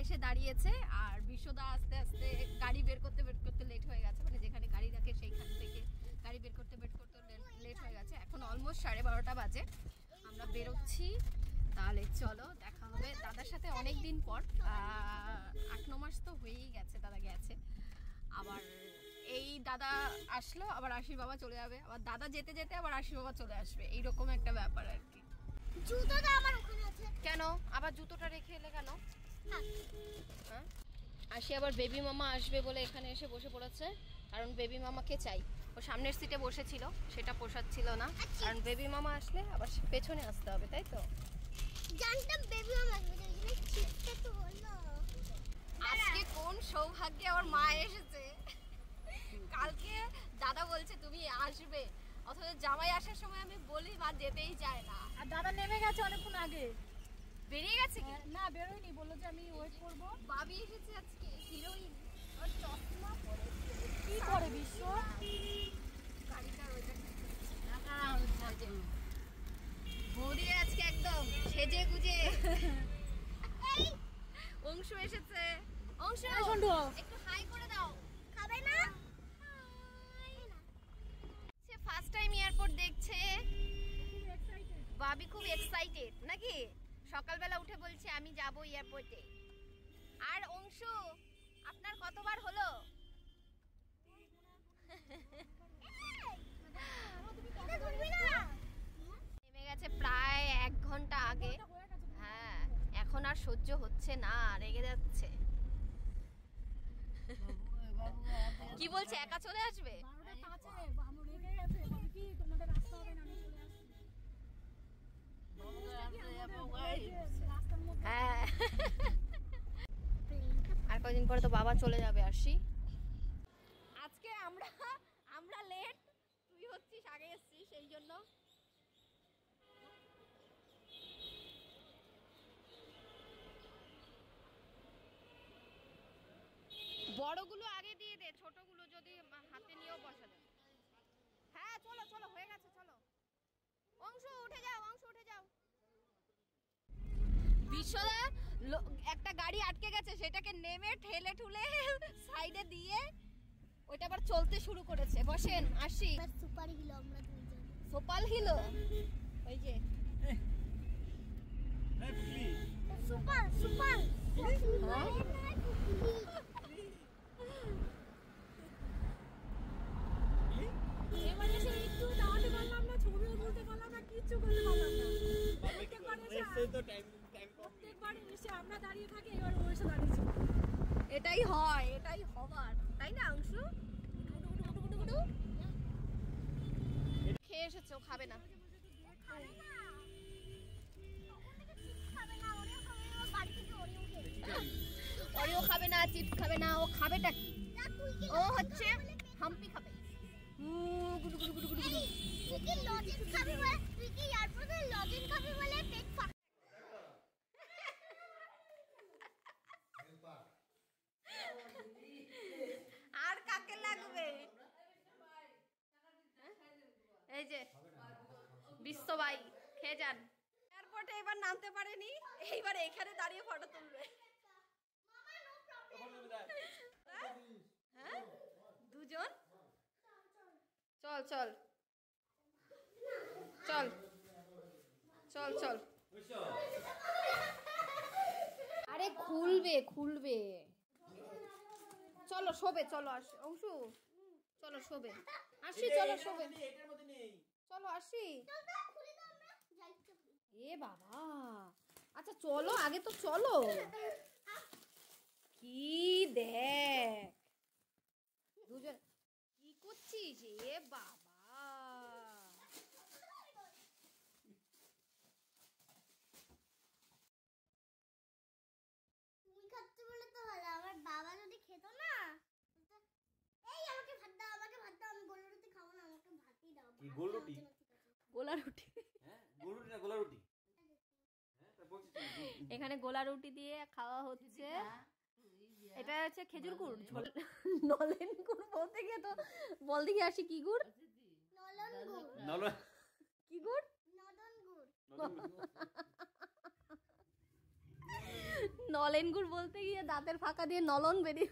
এসে দাঁড়িয়েছে আর বিশ্বদা আস্তে আস্তে গাড়ি বের করতে লেট হয়ে গেছে, মানে যেখানে গাড়ি রাখে সেইখান থেকে গাড়ি বের করতে লেট হয়ে গেছে। এখন অলমোস্ট 12:30 বাজে, আমরা বেরোচ্ছি। তাহলে চলো দেখা হবে দাদার সাথে অনেক দিন পর, 8-9 মাস তো হয়েই গেছে দাদা গেছে। আবার এই দাদা আসলো, আবার আশির বাবা চলে যাবে, আবার দাদা যেতে যেতে আবার আশির বাবা চলে আসবে, এইরকম একটা ব্যাপার আর কি। জুতোটা আমার ওখানে আছে। কেন আবার জুতোটা রেখে এলে কেন? হ্যাঁ, আশি আবার বেবি মামা আসবে বলে এখানে এসে বসে পড়েছে, কারণ বেবি মামাকে চাই। ও সামনের সিটে বসেছিল, সেটা পোষাচ্ছিল না, কারণ বেবি মামা আসলে আবার পেছনে আসতে হবে, তাই তো? জানতাম বেবি মামা আসবে, চিপটা তো হলো। আজকে কোন সৌভাগ্যে আমার মা এসেছে। কালকে দাদা বলছে তুমি আসবে, অথচ জামাই আসার সময় আমি বলি মা যেতেই চায় না। আর দাদা নেমে গেছে অনেকক্ষণ আগে। বেরিয়ে গেছে কি? না বেরোয়নি, বললো যে আমি ওয়েট করবো। বাবি এসেছে আজকে, হিরোইন। আর চশমা পরে কি করে বিশ্ব? গাড়িটার ওইটা বৌদি আজকে একদম সেজে গুজে। অংশু এসেছে। অংশু একটু হাই করে দাও। খাবে না? সে ফার্স্ট টাইম এয়ারপোর্ট দেখছে। বাবি খুব এক্সাইটেড নাকি? সকালবেলা উঠে বলছে আমি যাব এয়ারপোর্টে। আর অংশু আপনার কতবার হলো? নেমে গেছে প্রায় 1 ঘন্টা আগে। হ্যাঁ, এখন আর সহ্য হচ্ছে না, রেগে যাচ্ছে। কি বলছে একা চলে আসবে? হ্যাঁ, আর কদিন পরে তো বাবা চলে যাবে। আসি আজকে আমরা লেট, তুই হচ্ছিস আগে এসছিস সেই জন্য। বড়গুলো আগে দিয়ে দে, ছোটগুলো যদি হাতে নিয়েও বসা যায়। হ্যাঁ চলো চলো, হয়ে গেছে, চলো। অংশ উঠে যাও, অংশ উঠে যাও। বিশ্বদা একটা গাড়ি আটকে গেছে, সেটাকে নেমে ঠেলে ঠুলে সাইডে দিয়ে ওইটা আবার চলতে শুরু করেছে। বসেন, আসি। সুপার হিলো আমরা দুইজন। সোপাল হিলো ওই যে সুপার সুপার এবারে সে একটু দাঁড়াতে পারলাম না, ছবিও তুলতে পারলাম না, কিচ্ছু করতে পারলাম না। প্রত্যেকবার এসে আমরা দাঁড়িয়ে থাকি, এবার ও এসে দাঁড়িয়েছে। এটাই হয়, এটাই হবার, তাই না অংশু? খেয়ে এসেছে, ও খাবে না। ওরিও খাবে না, চিপস খাবে না, ও খাবেটা কি? ও হচ্ছে হাম্পি খাবে। গুডু গুডু গুডু গুডু গুডু। তুই কি লজেন্স খাবি বলে, তুই কি এয়ারপোর্টে লজেন্স খাবি বলে পেট ফাঁকা? আর কাকে লাগবে? এই যে বিশ্বভাই খেয়ে যান। এয়ারপোর্টে এবার নামতে পারেনি, এইবার এখানে দাঁড়িয়ে ফটো তুলবে। হ্যাঁ দুজন, চল চল চল চল চল। আরে খুলবে খুলবে, চলো শোবে, চলো আসি অংশু, চলো শোবে, আসি চলো শোবে, চলো আসি। এ বাবা, আচ্ছা চলো আগে তো চলো। কি দেখ দুজন কি করছিস? এ বাবা, তুমি খাচ্ছ বলে তো হলো, আমার বাবা যদি খেত না, এই আমাকে ভাত দাও, আমাকে ভাত দাও, আমি গোল রুটি খাবো না, আমাকে ভাতই দাও। কি গোল রুটি? গোলা রুটি? হ্যাঁ গোল রুটি না গোলা রুটি। হ্যাঁ তা বলছিস এখানে গোলা রুটি দিয়ে খাওয়া হচ্ছে। এটা হচ্ছে খেজুর গুড়, নলেন গুড় বলতে গিয়ে তো বল দেখি আসি কি গুড়? নলন গুড়। নলন কি গুড়? নদন গুড়। নলেন গুড় বলতে গিয়ে দাঁতের ফাঁকা দিয়ে নলন বেরিয়ে